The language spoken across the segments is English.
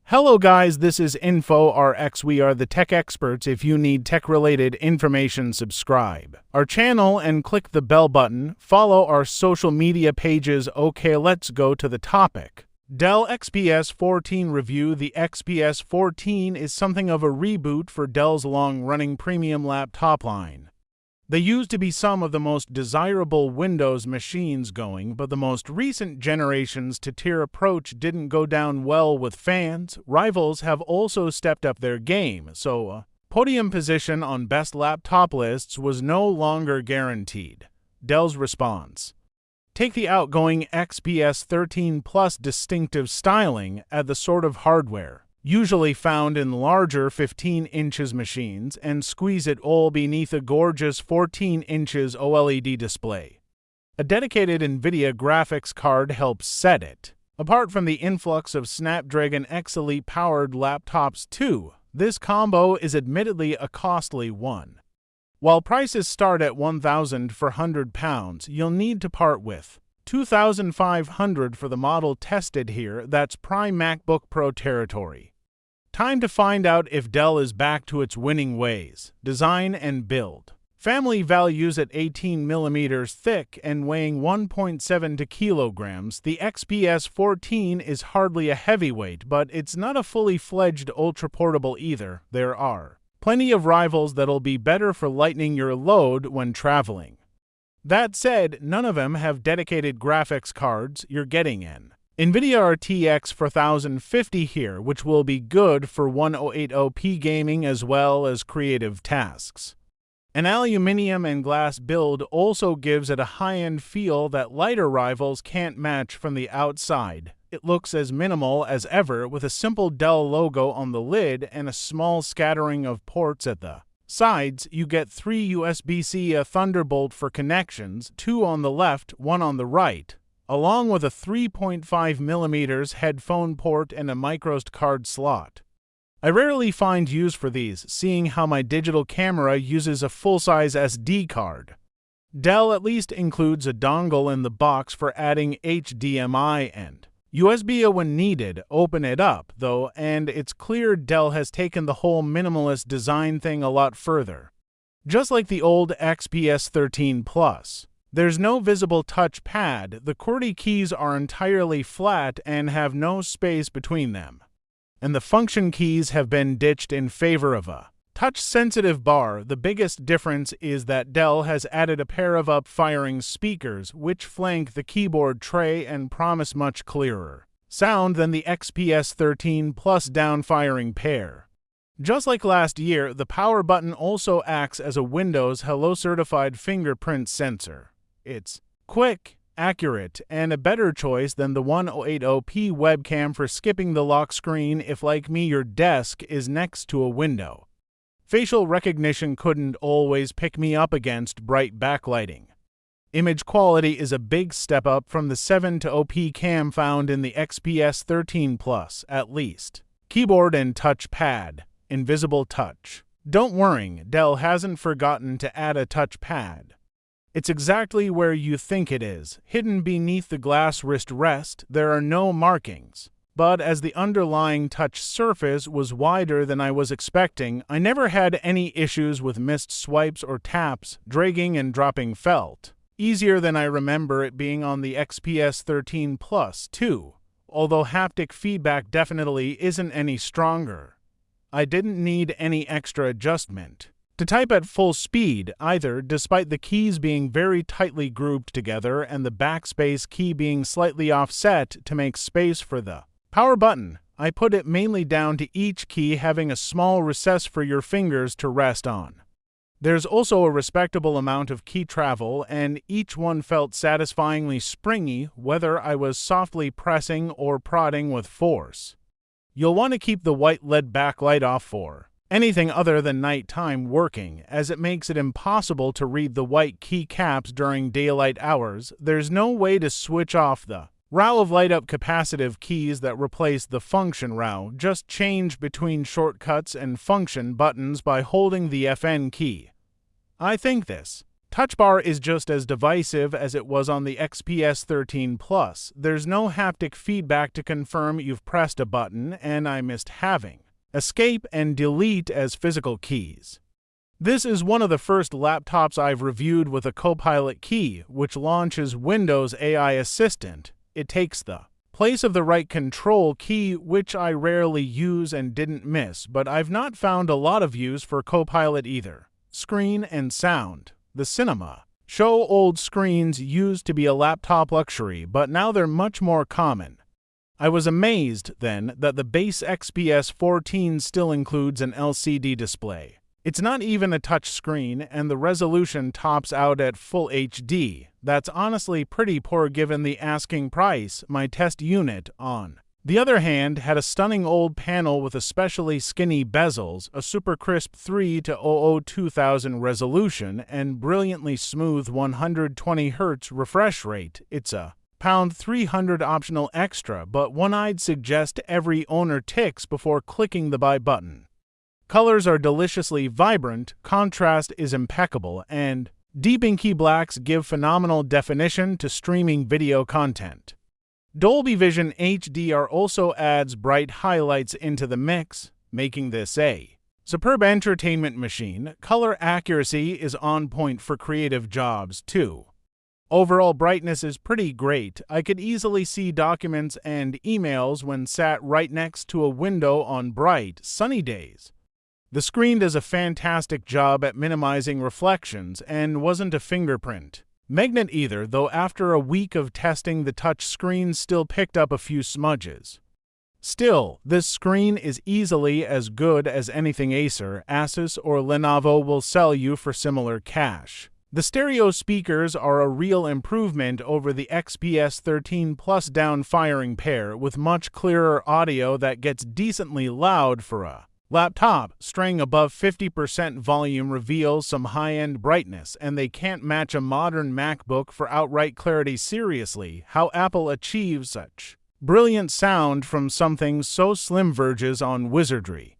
Hello guys, this is InfoRx. We are the tech experts. If you need tech-related information, subscribe our channel and click the bell button. Follow our social media pages. Okay, let's go to the topic. Dell XPS 14 review. The XPS 14 is something of a reboot for Dell's long-running premium laptop line. They used to be some of the most desirable Windows machines going, but the most recent generations to tier approach didn't go down well with fans. Rivals have also stepped up their game, so a podium position on best laptop lists was no longer guaranteed. Dell's response: take the outgoing XPS 13 Plus distinctive styling, add the sort of hardware usually found in larger 15 inches machines, and squeeze it all beneath a gorgeous 14 inches OLED display. A dedicated NVIDIA graphics card helps set it. Apart from the influx of Snapdragon X Elite-powered laptops too, this combo is admittedly a costly one. While prices start at £1,400, you'll need to part with $2,500 for the model tested here. That's prime MacBook Pro territory. Time to find out if Dell is back to its winning ways. Design and build. Family values at 18mm thick and weighing 1.72 kilograms, the XPS 14 is hardly a heavyweight, but it's not a fully fledged ultra-portable either. There are plenty of rivals that'll be better for lightening your load when traveling. That said, none of them have dedicated graphics cards. You're getting an NVIDIA RTX 4050 here, which will be good for 1080p gaming as well as creative tasks. An aluminum and glass build also gives it a high-end feel that lighter rivals can't match from the outside. It looks as minimal as ever, with a simple Dell logo on the lid and a small scattering of ports at the sides. You get 3 USB-C Thunderbolt for connections, 2 on the left, 1 on the right, along with a 3.5mm headphone port and a microSD card slot. I rarely find use for these, seeing how my digital camera uses a full-size SD card. Dell at least includes a dongle in the box for adding HDMI and USB when needed. Open it up, though, and it's clear Dell has taken the whole minimalist design thing a lot further. Just like the old XPS 13 Plus. There's no visible touch pad, the QWERTY keys are entirely flat and have no space between them. And the function keys have been ditched in favor of a touch-sensitive bar. The biggest difference is that Dell has added a pair of up-firing speakers, which flank the keyboard tray and promise much clearer sound than the XPS 13 Plus down-firing pair. Just like last year, the power button also acts as a Windows Hello certified fingerprint sensor. It's quick, accurate, and a better choice than the 1080p webcam for skipping the lock screen if, like me, your desk is next to a window. Facial recognition couldn't always pick me up against bright backlighting. Image quality is a big step up from the 720p cam found in the XPS 13 Plus, at least. Keyboard and touch pad. Invisible touch. Don't worry, Dell hasn't forgotten to add a touch pad. It's exactly where you think it is, hidden beneath the glass wrist rest. There are no markings. But as the underlying touch surface was wider than I was expecting, I never had any issues with missed swipes or taps. Dragging and dropping felt easier than I remember it being on the XPS 13 Plus, too, although haptic feedback definitely isn't any stronger. I didn't need any extra adjustment to type at full speed either, despite the keys being very tightly grouped together and the backspace key being slightly offset to make space for the power button. I put it mainly down to each key having a small recess for your fingers to rest on. There's also a respectable amount of key travel, and each one felt satisfyingly springy, whether I was softly pressing or prodding with force. You'll want to keep the white LED backlight off for anything other than nighttime working, as it makes it impossible to read the white keycaps during daylight hours. There's no way to switch off the row of light-up capacitive keys that replace the function row. Just change between shortcuts and function buttons by holding the FN key. I think this Touch Bar is just as divisive as it was on the XPS 13 Plus. There's no haptic feedback to confirm you've pressed a button, and I missed having Escape and Delete as physical keys. This is one of the first laptops I've reviewed with a Copilot key, which launches Windows AI Assistant. It takes the place of the right control key, which I rarely use and didn't miss, but I've not found a lot of use for Copilot either. Screen and sound. The cinema show old screens used to be a laptop luxury, but now they're much more common. I was amazed, then, that the base XPS 14 still includes an LCD display. It's not even a touch screen, and the resolution tops out at Full HD. That's honestly pretty poor given the asking price. My test unit, on the other hand, had a stunning old panel with especially skinny bezels, a super crisp 3:00:2000 resolution, and brilliantly smooth 120Hz refresh rate. It's a £300 optional extra, but one I'd suggest every owner ticks before clicking the buy button. Colors are deliciously vibrant, contrast is impeccable, and deep inky blacks give phenomenal definition to streaming video content. Dolby Vision HDR also adds bright highlights into the mix, making this a superb entertainment machine. Color accuracy is on point for creative jobs, too. Overall brightness is pretty great. I could easily see documents and emails when sat right next to a window on bright, sunny days. The screen does a fantastic job at minimizing reflections and wasn't a fingerprint magnet either, though after a week of testing the touch screen still picked up a few smudges. Still, this screen is easily as good as anything Acer, Asus, or Lenovo will sell you for similar cash. The stereo speakers are a real improvement over the XPS 13 Plus down-firing pair, with much clearer audio that gets decently loud for a laptop. Straying above 50% volume reveals some high-end brightness, and they can't match a modern MacBook for outright clarity. Seriously, how Apple achieves such brilliant sound from something so slim verges on wizardry.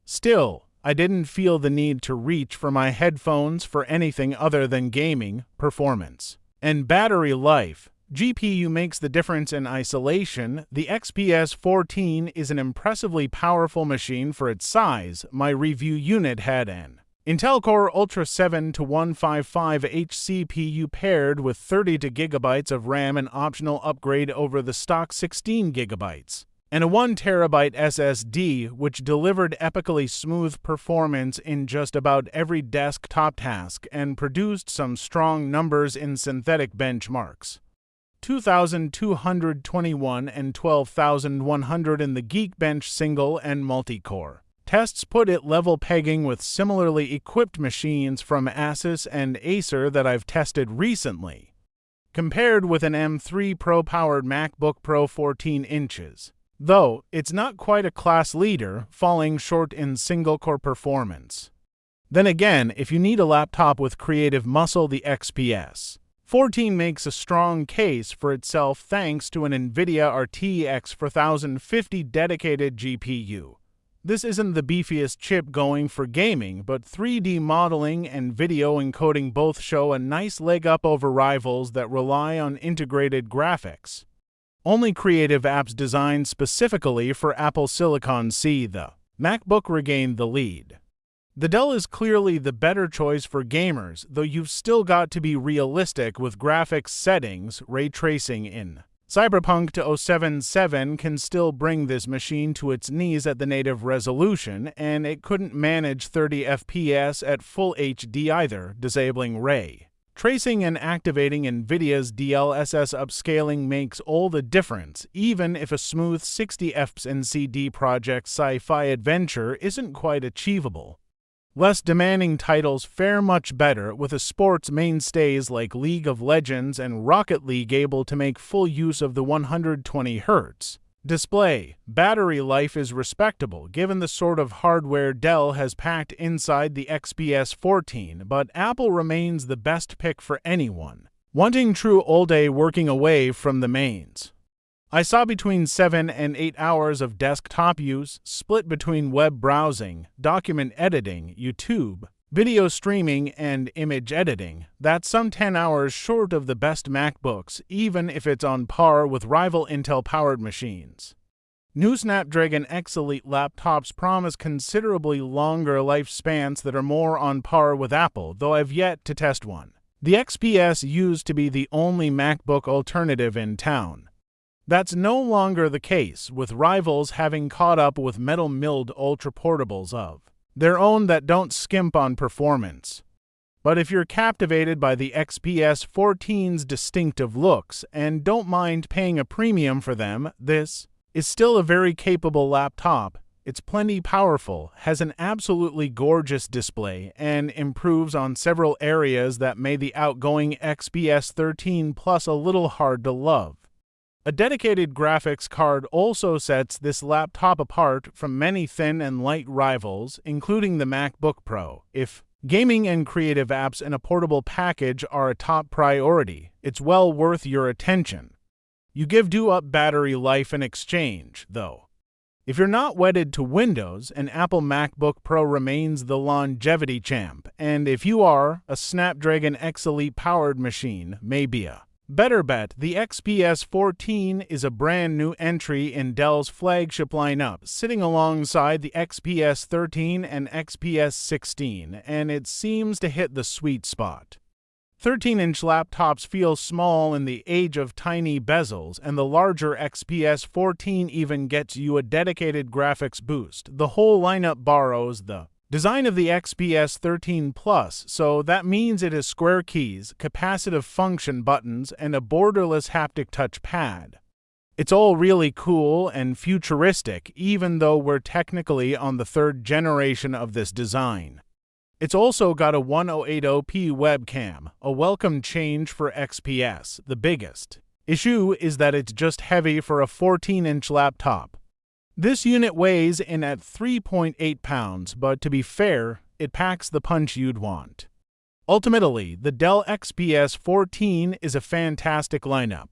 Still, I didn't feel the need to reach for my headphones for anything other than gaming, performance, and battery life. GPU makes the difference in isolation. The XPS 14 is an impressively powerful machine for its size. My review unit had an Intel Core Ultra 7-155H CPU paired with 32 GB of RAM, an optional upgrade over the stock 16 GB, and a 1 TB SSD, which delivered epically smooth performance in just about every desktop task and produced some strong numbers in synthetic benchmarks. 2,221 and 12,100 in the Geekbench single and multi-core tests put it level pegging with similarly equipped machines from Asus and Acer that I've tested recently. Compared with an M3 Pro-powered MacBook Pro 14 inches, though it's not quite a class leader, falling short in single-core performance. Then again, if you need a laptop with creative muscle, the XPS 14 makes a strong case for itself thanks to an NVIDIA RTX 4050 dedicated GPU. This isn't the beefiest chip going for gaming, but 3D modeling and video encoding both show a nice leg up over rivals that rely on integrated graphics. Only creative apps designed specifically for Apple Silicon C, the MacBook regained the lead. The Dell is clearly the better choice for gamers, though you've still got to be realistic with graphics settings. Ray tracing in Cyberpunk 2077 can still bring this machine to its knees at the native resolution, and it couldn't manage 30 FPS at Full HD either, disabling ray tracing and activating NVIDIA's DLSS upscaling makes all the difference, even if a smooth 60 FPS in CD Projekt sci-fi adventure isn't quite achievable. Less demanding titles fare much better, with a sports mainstays like League of Legends and Rocket League able to make full use of the 120Hz display. Battery life is respectable given the sort of hardware Dell has packed inside the XPS 14, but Apple remains the best pick for anyone wanting true all-day working away from the mains. I saw between 7 and 8 hours of desktop use, split between web browsing, document editing, YouTube, video streaming, and image editing. That's some 10 hours short of the best MacBooks, even if it's on par with rival Intel-powered machines. New Snapdragon X Elite laptops promise considerably longer lifespans that are more on par with Apple, though I've yet to test one. The XPS used to be the only MacBook alternative in town. That's no longer the case, with rivals having caught up with metal-milled ultra-portables of their own that don't skimp on performance. But if you're captivated by the XPS 14's distinctive looks and don't mind paying a premium for them, this is still a very capable laptop. It's plenty powerful, has an absolutely gorgeous display, and improves on several areas that made the outgoing XPS 13 Plus a little hard to love. A dedicated graphics card also sets this laptop apart from many thin and light rivals, including the MacBook Pro. If gaming and creative apps in a portable package are a top priority, it's well worth your attention. You give up battery life in exchange, though. If you're not wedded to Windows, an Apple MacBook Pro remains the longevity champ, and if you are, a Snapdragon X Elite powered machine may be a better bet. The XPS 14 is a brand new entry in Dell's flagship lineup, sitting alongside the XPS 13 and XPS 16, and it seems to hit the sweet spot. 13-inch laptops feel small in the age of tiny bezels, and the larger XPS 14 even gets you a dedicated graphics boost. The whole lineup borrows the design of the XPS 13 Plus, so that means it has square keys, capacitive function buttons, and a borderless haptic touch pad. It's all really cool and futuristic, even though we're technically on the third generation of this design. It's also got a 1080p webcam, a welcome change for XPS. The biggest issue is that it's just heavy for a 14-inch laptop. This unit weighs in at 3.8 pounds, but to be fair, it packs the punch you'd want. Ultimately, the Dell XPS 14 is a fantastic lineup.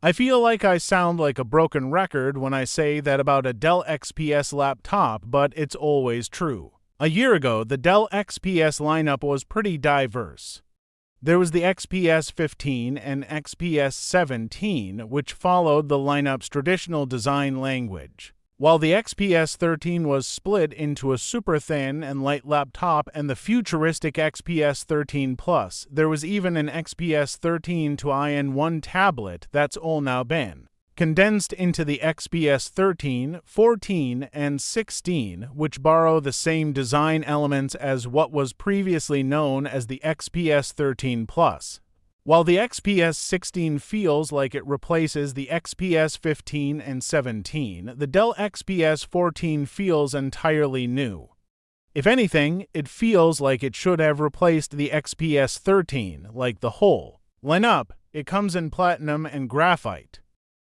I feel like I sound like a broken record when I say that about a Dell XPS laptop, but it's always true. A year ago, the Dell XPS lineup was pretty diverse. There was the XPS 15 and XPS 17, which followed the lineup's traditional design language, while the XPS 13 was split into a super thin and light laptop and the futuristic XPS 13 Plus. There was even an XPS 13 to IN1 tablet that's all now been condensed into the XPS 13, 14, and 16, which borrow the same design elements as what was previously known as the XPS 13 Plus. While the XPS 16 feels like it replaces the XPS 15 and 17, the Dell XPS 14 feels entirely new. If anything, it feels like it should have replaced the XPS 13, like the whole lineup. It comes in platinum and graphite.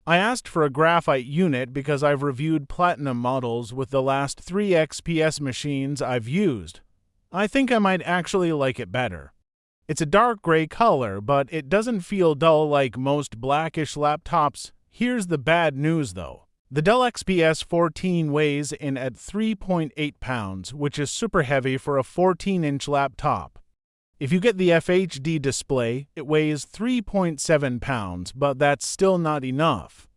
I asked for a graphite unit because I've reviewed platinum models with the last 3 XPS machines I've used. I think I might actually like it better. It's a dark gray color, but it doesn't feel dull like most blackish laptops. Here's the bad news though. The Dell XPS 14 weighs in at 3.8 pounds, which is super heavy for a 14-inch laptop. If you get the FHD display, it weighs 3.7 pounds, but that's still not enough.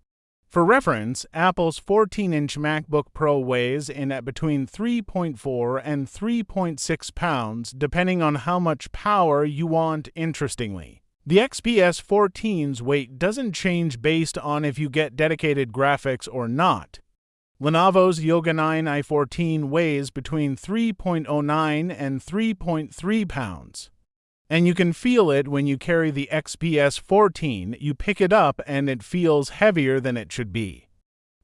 For reference, Apple's 14-inch MacBook Pro weighs in at between 3.4 and 3.6 pounds, depending on how much power you want. Interestingly, the XPS 14's weight doesn't change based on if you get dedicated graphics or not. Lenovo's Yoga 9 i14 weighs between 3.09 and 3.3 pounds. And you can feel it when you carry the XPS 14. You pick it up and it feels heavier than it should be.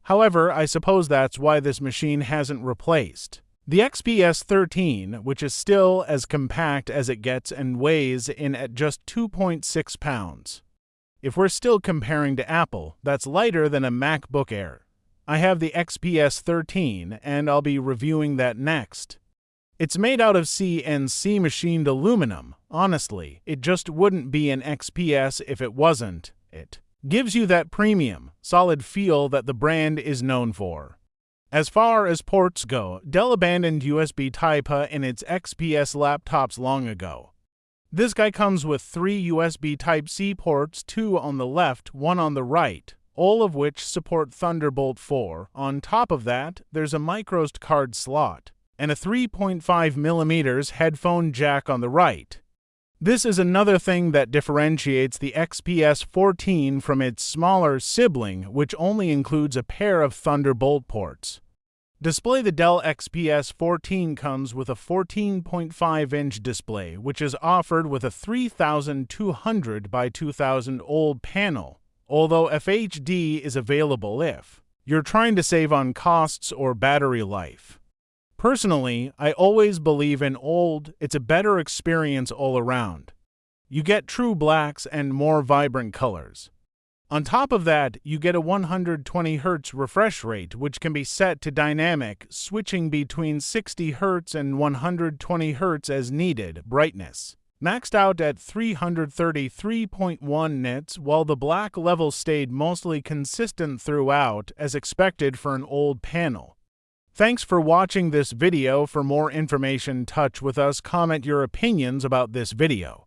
However, I suppose that's why this machine hasn't replaced the XPS 13, which is still as compact as it gets and weighs in at just 2.6 pounds. If we're still comparing to Apple, that's lighter than a MacBook Air. I have the XPS 13, and I'll be reviewing that next. It's made out of CNC machined aluminum. Honestly, it just wouldn't be an XPS if it wasn't. It gives you that premium, solid feel that the brand is known for. As far as ports go, Dell abandoned USB Type-A in its XPS laptops long ago. This guy comes with 3 USB Type-C ports, 2 on the left, 1 on the right, all of which support Thunderbolt 4. On top of that, there's a microSD card slot and a 3.5mm headphone jack on the right. This is another thing that differentiates the XPS 14 from its smaller sibling, which only includes a pair of Thunderbolt ports. The Dell XPS 14 comes with a 14.5-inch display, which is offered with a 3200 by 2000 OLED panel, although FHD is available if you're trying to save on costs or battery life. Personally, I always believe in OLED. It's a better experience all around. You get true blacks and more vibrant colors. On top of that, you get a 120Hz refresh rate, which can be set to dynamic, switching between 60Hz and 120Hz as needed brightness. Maxed out at 333.1 nits, while the black level stayed mostly consistent throughout, as expected for an OLED panel. Thanks for watching this video. For more information, touch with us, comment your opinions about this video.